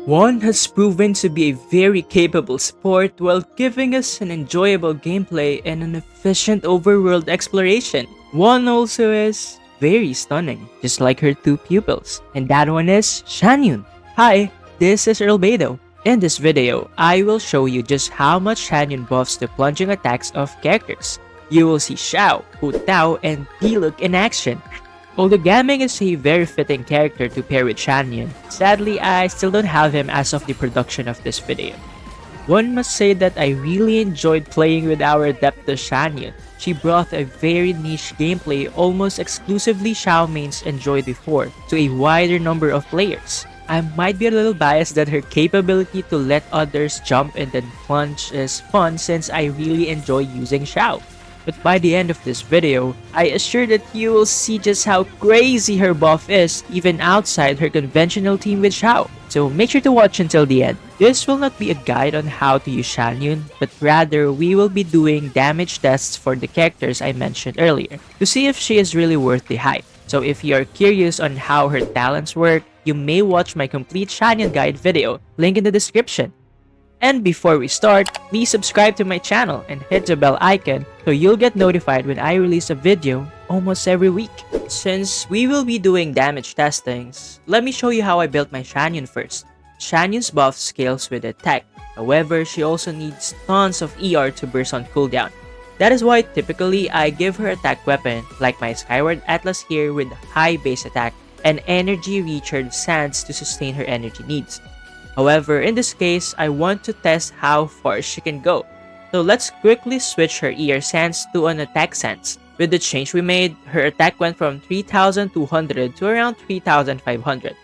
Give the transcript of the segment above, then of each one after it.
One has proven to be a very capable support while giving us an enjoyable gameplay and an efficient overworld exploration. One also is very stunning, just like her two pupils, and that one is Xianyun. Hi, this is Earlbedo. In this video, I will show you just how much Xianyun buffs the plunging attacks of characters. You will see Xiao, Hutao, and Diluc in action. Although Gaming is a very fitting character to pair with Xianyun, sadly I still don't have him as of the production of this video. One must say that I really enjoyed playing with our Adeptus Xianyun. She brought a very niche gameplay almost exclusively Xiao mains enjoyed before to a wider number of players. I might be a little biased that her capability to let others jump and then plunge is fun since I really enjoy using Xiao. But by the end of this video, I assure that you will see just how crazy her buff is even outside her conventional team with Xiao. So make sure to watch until the end. This will not be a guide on how to use Xianyun, but rather we will be doing damage tests for the characters I mentioned earlier to see if she is really worth the hype. So if you are curious on how her talents work, you may watch my complete Xianyun guide video, link in the description. And before we start, please subscribe to my channel and hit the bell icon so you'll get notified when I release a video almost every week. Since we will be doing damage testings, let me show you how I built my Xianyun first. Xianyun's buff scales with attack, however she also needs tons of ER to burst on cooldown. That is why typically I give her attack weapon like my Skyward Atlas here with high base attack and energy recharge sands to sustain her energy needs. However, in this case, I want to test how far she can go. So let's quickly switch her ER sands to an attack sands. With the change we made, her attack went from 3,200 to around 3,500.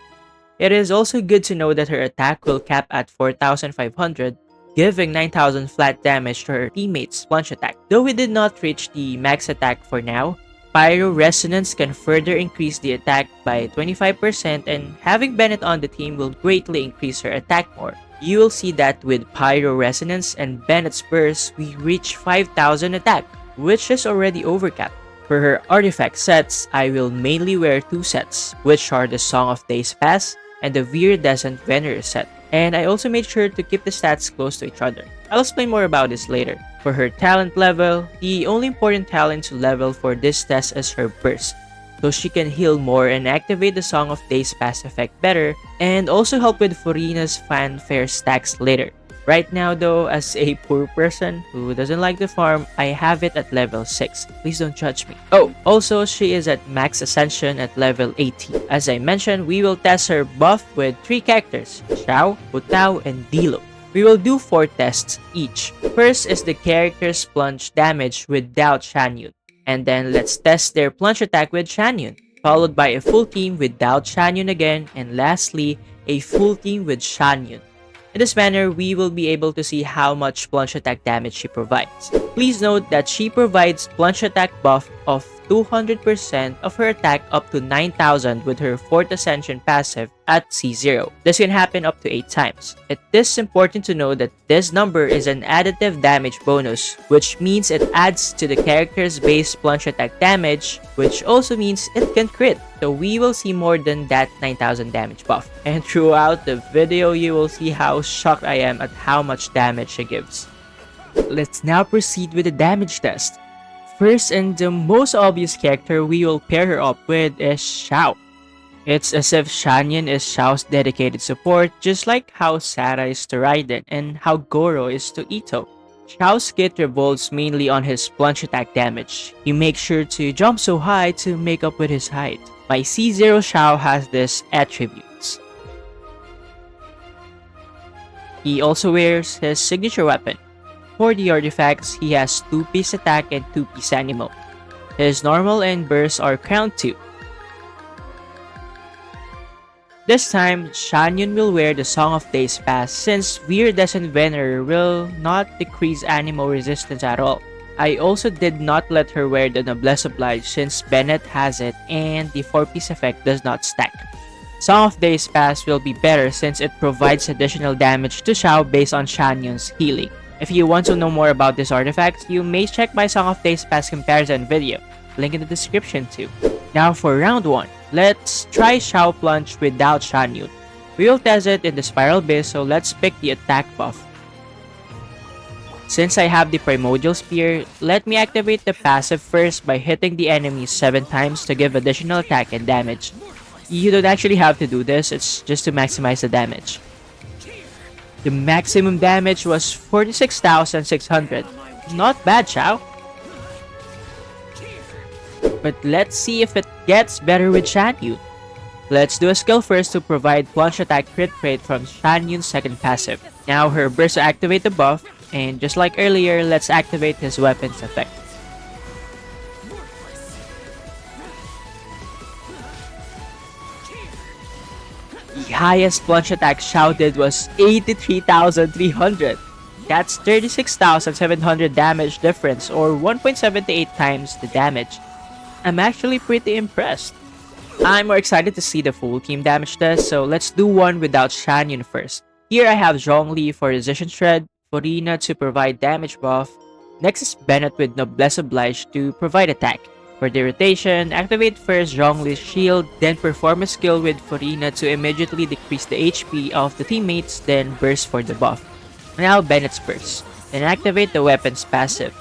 It is also good to know that her attack will cap at 4,500, giving 9,000 flat damage to her teammates' plunge attack. Though we did not reach the max attack for now, Pyro Resonance can further increase the attack by 25% and having Bennett on the team will greatly increase her attack more. You will see that with Pyro Resonance and Bennett's Burst, we reach 5,000 attack, which is already overcapped. For her artifact sets, I will mainly wear two sets, which are the Song of Days Pass and the Viridescent Venerer set. And I also made sure to keep the stats close to each other. I'll explain more about this later. For her talent level, the only important talent to level for this test is her burst, so she can heal more and activate the Song of Days pass effect better, and also help with Furina's fanfare stacks later. Right now though, as a poor person who doesn't like the farm, I have it at level 6. Please don't judge me. Oh, also she is at max ascension at level 80. As I mentioned, we will test her buff with 3 characters, Xiao, Hutao, and Diluc. We will do 4 tests each. First is the character's plunge damage without Xianyun. And then let's test their plunge attack with Xianyun, followed by a full team without Xianyun again, and lastly, a full team with Xianyun. In this manner, we will be able to see how much plunge attack damage she provides. Please note that she provides plunge attack buff of 200% of her attack up to 9,000 with her 4th Ascension passive at C0. This can happen up to 8 times. It is important to know that this number is an additive damage bonus, which means it adds to the character's base plunge attack damage, which also means it can crit. So we will see more than that 9,000 damage buff. And throughout the video, you will see how shocked I am at how much damage she gives. Let's now proceed with the damage test. First and the most obvious character we will pair her up with is Xiao. It's as if Xianyun is Xiao's dedicated support, just like how Sarah is to Raiden and how Goro is to Ito. Xiao's kit revolves mainly on his plunge attack damage. He makes sure to jump so high to make up with his height. My C0 Xiao has these attributes. He also wears his signature weapon. For the artifacts, he has 2-piece attack and 2-piece Anemo. His normal and burst are crown 2. This time, Xianyun will wear the Song of Days pass since Viridescent Venerer will not decrease Anemo resistance at all. I also did not let her wear the Noblesse Oblige since Bennett has it and the 4-piece effect does not stack. Song of Days pass will be better since it provides additional damage to Xiao based on Xianyun's healing. If you want to know more about this artifact, you may check my Song of Days pass comparison video, link in the description too. Now for round 1, let's try Xiao Plunge without Xianyun. We will test it in the Spiral Beast, so let's pick the attack buff. Since I have the Primordial Spear, let me activate the passive first by hitting the enemy 7 times to give additional attack and damage. You don't actually have to do this, it's just to maximize the damage. The maximum damage was 46,600. Not bad, Xiao. But let's see if it gets better with Xianyun. Let's do a skill first to provide plunge attack crit rate from Xianyun's second passive. Now her burst will activate the buff, and just like earlier, let's activate his weapon's effect. The highest plunge attack Xiao did was 83,300. That's 36,700 damage difference, or 1.78 times the damage. I'm actually pretty impressed. I'm more excited to see the full team damage test, so let's do one without Xianyun first. Here I have Zhongli for Resistance Shred, Furina to provide damage buff. Next is Bennett with Noblesse Oblige to provide attack. For the rotation, activate first Zhongli's shield, then perform a skill with Furina to immediately decrease the HP of the teammates, then burst for the buff. Now Bennett's burst. Then activate the weapon's passive.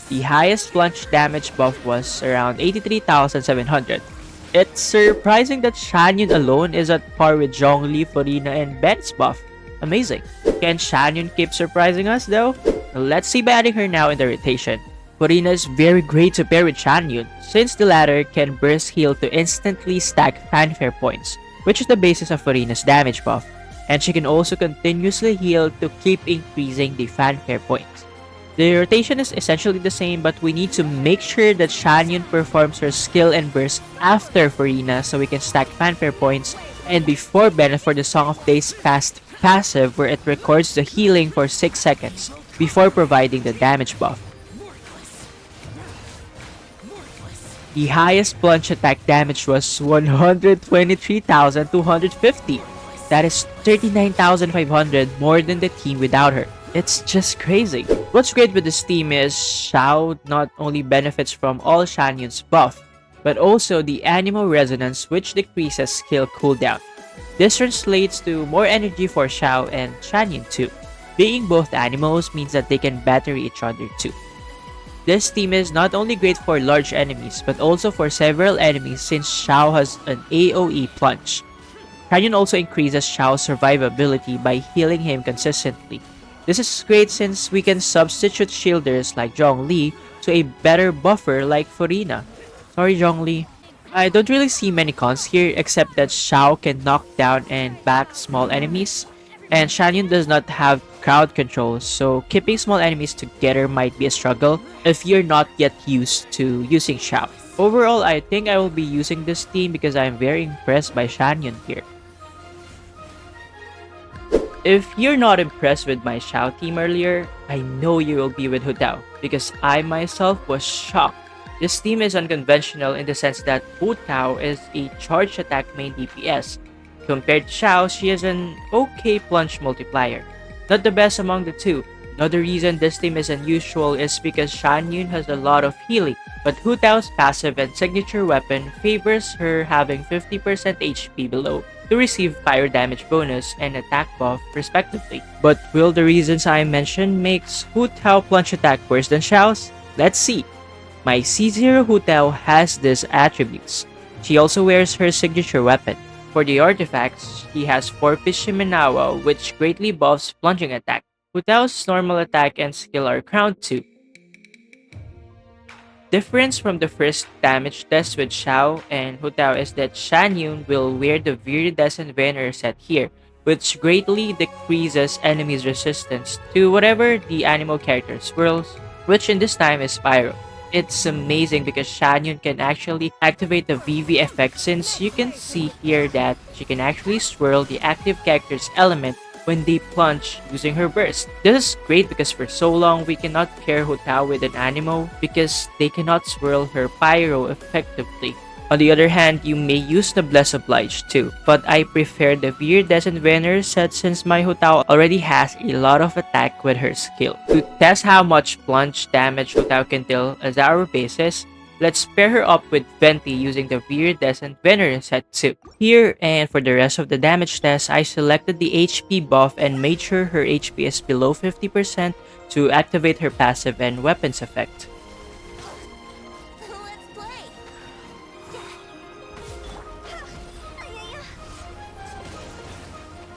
The highest plunge damage buff was around 83,700. It's surprising that Xianyun alone is at par with Zhongli, Furina, and Ben's buff. Amazing. Can Xianyun keep surprising us though? Let's see by adding her now in the rotation. Furina is very great to pair with Xianyun, since the latter can burst heal to instantly stack fanfare points, which is the basis of Furina's damage buff, and she can also continuously heal to keep increasing the fanfare points. The rotation is essentially the same, but we need to make sure that Xianyun performs her skill and burst after Furina so we can stack fanfare points, and before Bennett for the Song of Days Past passive where it records the healing for 6 seconds before providing the damage buff. The highest plunge attack damage was 123,250. That is 39,500 more than the team without her. It's just crazy. What's great with this team is Xiao not only benefits from all Xianyun's buff, but also the Anemo resonance, which decreases skill cooldown. This translates to more energy for Xiao and Xianyun too. Being both Anemos means that they can battery each other too. This team is not only great for large enemies, but also for several enemies since Xiao has an AoE plunge. Xianyun also increases Xiao's survivability by healing him consistently. This is great since we can substitute shielders like Zhongli to a better buffer like Furina. Sorry Zhongli. I don't really see many cons here except that Xiao can knock down and back small enemies, and Xianyun does not have crowd control, so keeping small enemies together might be a struggle if you're not yet used to using Xiao. Overall, I think I will be using this team because I'm very impressed by Xianyun here. If you're not impressed with my Xiao team earlier, I know you will be with Hutao because I myself was shocked. This team is unconventional in the sense that Hutao is a charge attack main DPS. Compared to Xiao, she is an okay plunge multiplier. Not the best among the two. Another reason this team is unusual is because Xianyun has a lot of healing, but Hutao's passive and signature weapon favors her having 50% HP below to receive fire damage bonus and attack buff respectively. But will the reasons I mentioned makes Hutao plunge attack worse than Xiao's? Let's see. My C0 Hutao has these attributes. She also wears her signature weapon. For the artifacts, she has 4-piece MEOW which greatly buffs plunging attack. Hutao's normal attack and skill are crowned too. Difference from the first damage test with Xiao and Hutao is that Xianyun will wear the Viridescent Veneer set here, which greatly decreases enemies' resistance to whatever the Anemo character swirls, which in this time is Pyro. It's amazing because Xianyun can actually activate the VV effect since you can see here that she can actually swirl the active character's element when they plunge using her burst. This is great because for so long we cannot pair Hutao with an Anemo because they cannot swirl her Pyro effectively. On the other hand, you may use the Bless Oblige too, but I prefer the Viridescent Veneer set since my Hutao already has a lot of attack with her skill. To test how much plunge damage Hutao can deal as our basis, let's pair her up with Venti using the Viridescent Veneer set too. Here and for the rest of the damage test, I selected the HP buff and made sure her HP is below 50% to activate her passive and weapons effect.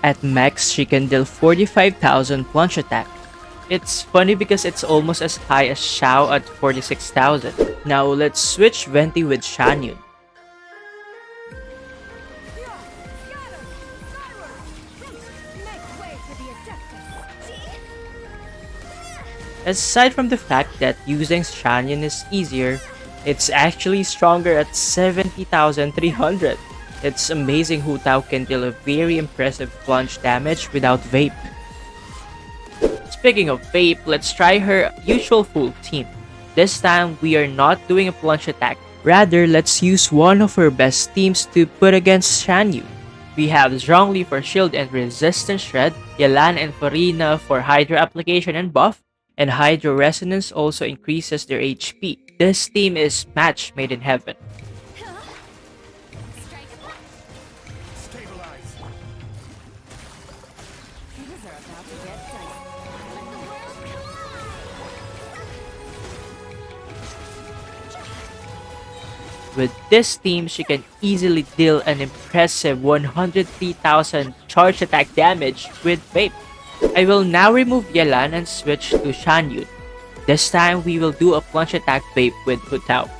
At max, she can deal 45,000 plunge attack. It's funny because it's almost as high as Xiao at 46,000. Now let's switch Venti with Xianyun. Aside from the fact that using Xianyun is easier, it's actually stronger at 70,300. It's amazing Hutao can deal a very impressive plunge damage without Vape. Speaking of Vape, let's try her usual full team. This time, we are not doing a plunge attack. Rather, let's use one of her best teams to put against Xianyun. We have Zhongli for shield and resistance shred, Yelan and Farina for Hydro application and buff, and Hydro Resonance also increases their HP. This team is match made in heaven. With this team, she can easily deal an impressive 103,000 charge attack damage with Vape. I will now remove Yelan and switch to Xianyun. This time, we will do a plunge attack Vape with Hutao.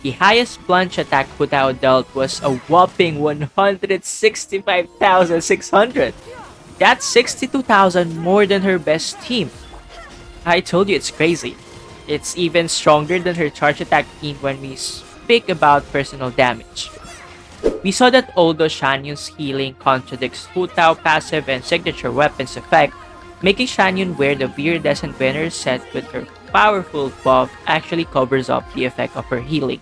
The highest plunge attack Hutao dealt was a whopping 165,600. That's 62,000 more than her best team. I told you it's crazy. It's even stronger than her charge attack team when we speak about personal damage. We saw that although Xianyun's healing contradicts Hutao passive and signature weapons effect, making Xianyun wear the Viridescent Veneer set with her powerful buff actually covers up the effect of her healing.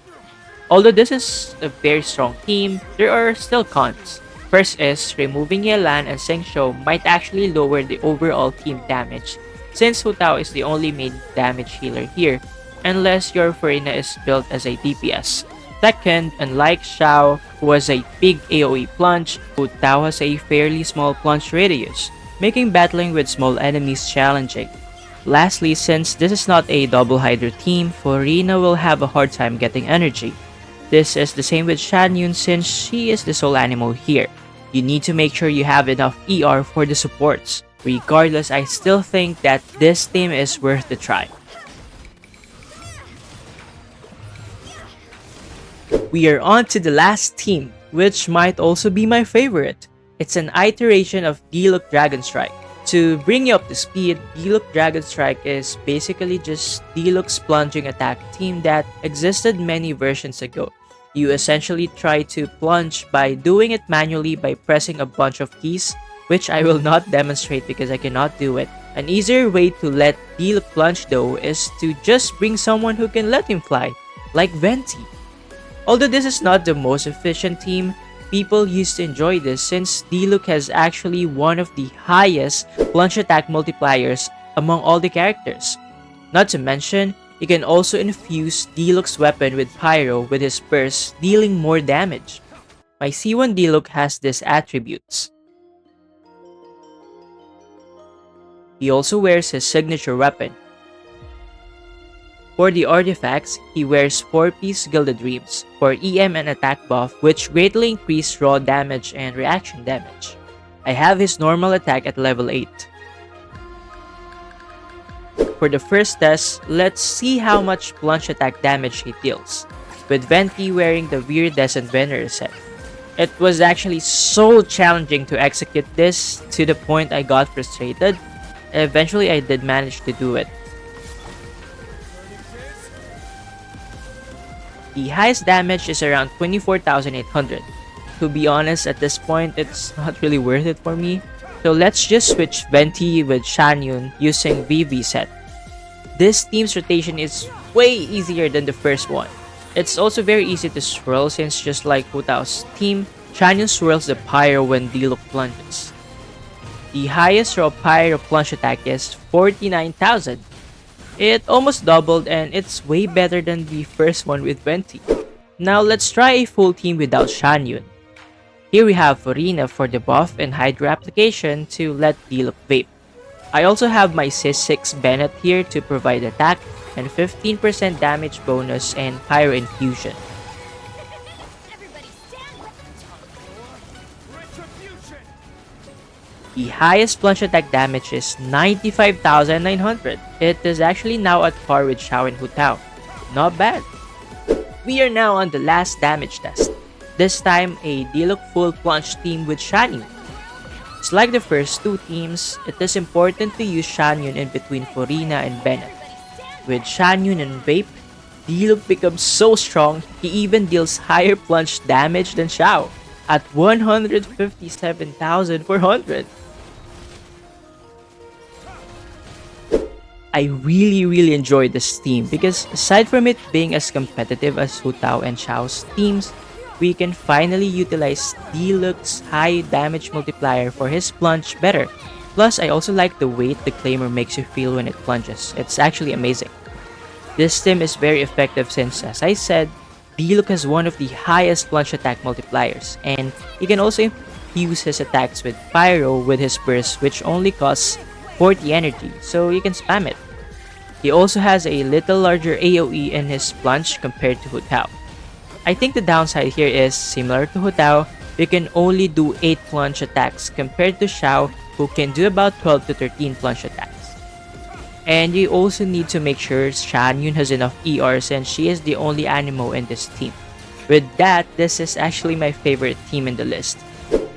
Although this is a very strong team, there are still cons. First is, removing Yelan and Shengshou might actually lower the overall team damage, since Hutao is the only main damage healer here, unless your Farina is built as a DPS. Second, unlike Xiao, who has a big AoE plunge, Hutao has a fairly small plunge radius, making battling with small enemies challenging. Lastly, since this is not a double Hydra team, Farina will have a hard time getting energy. This is the same with Xianyun since she is the sole Anemo here. You need to make sure you have enough ER for the supports. Regardless, I still think that this team is worth the try. We are on to the last team, which might also be my favorite. It's an iteration of Diluc Dragon Strike. To bring you up to speed, Diluc Dragon Strike is basically just Diluc's plunging attack team that existed many versions ago. You essentially try to plunge by doing it manually by pressing a bunch of keys, which I will not demonstrate because I cannot do it. An easier way to let Diluc plunge though is to just bring someone who can let him fly, like Venti. Although this is not the most efficient team, people used to enjoy this since Diluc has actually one of the highest plunge attack multipliers among all the characters. Not to mention, you can also infuse Diluc's weapon with Pyro with his burst, dealing more damage. My C1 Diluc has these attributes. He also wears his signature weapon. For the artifacts, he wears 4-piece Gilded Dreams for EM and attack buff, which greatly increase raw damage and reaction damage. I have his normal attack at level 8. For the first test, let's see how much plunge attack damage he deals, with Venti wearing the Viridescent Veneer set. It was actually so challenging to execute this to the point I got frustrated. Eventually, I did manage to do it. The highest damage is around 24,800. To be honest, at this point, it's not really worth it for me. So let's just switch Venti with Xianyun using VV set. This team's rotation is way easier than the first one. It's also very easy to swirl since just like Hutao's team, Xianyun swirls the Pyro when Diluc plunges. The highest raw Pyro plunge attack is 49,000. It almost doubled and it's way better than the first one with Venti. Now let's try a full team without Xianyun. Here we have Furina for the buff and Hydra application to let Diluc vape. I also have my Sis-6 Bennett here to provide attack and 15% damage bonus and Pyro Infusion. The highest plunge attack damage is 95,900. It is actually now at par with Xiao and Hutao. Not bad. We are now on the last damage test. This time a Diluc full plunge team with Xianyun. Just like the first two teams, it is important to use Xianyun in between Furina and Bennett. With Xianyun and Vape, Diluc becomes so strong, he even deals higher plunge damage than Xiao at 157,400. I really enjoyed this team because aside from it being as competitive as Hutao and Xiao's teams, we can finally utilize Diluc's high damage multiplier for his plunge better. Plus, I also like the weight the Claimer makes you feel when it plunges. It's actually amazing. This team is very effective since, as I said, Diluc has one of the highest plunge attack multipliers, and he can also infuse his attacks with Pyro with his burst, which only costs 40 energy, so you can spam it. He also has a little larger AoE in his plunge compared to Hutao. I think the downside here is, similar to Hutao, you can only do 8 plunge attacks compared to Xiao, who can do about 12 to 13 plunge attacks. And you also need to make sure Xianyun has enough ER since she is the only Anemo in this team. With that, this is actually my favorite team in the list.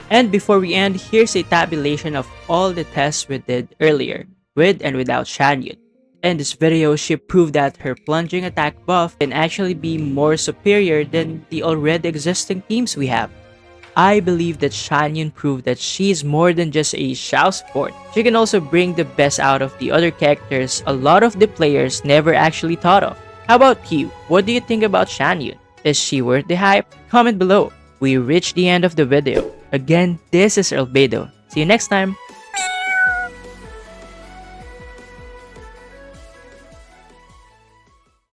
And before we end, here's a tabulation of all the tests we did earlier, with and without Xianyun. In this video, she proved that her plunging attack buff can actually be more superior than the already existing teams we have. I believe that Xianyun proved that she is more than just a Xiao support. She can also bring the best out of the other characters a lot of the players never actually thought of. How about you? What do you think about Xianyun? Is she worth the hype? Comment below. We reached the end of the video. Again, this is Earlbedo. See you next time!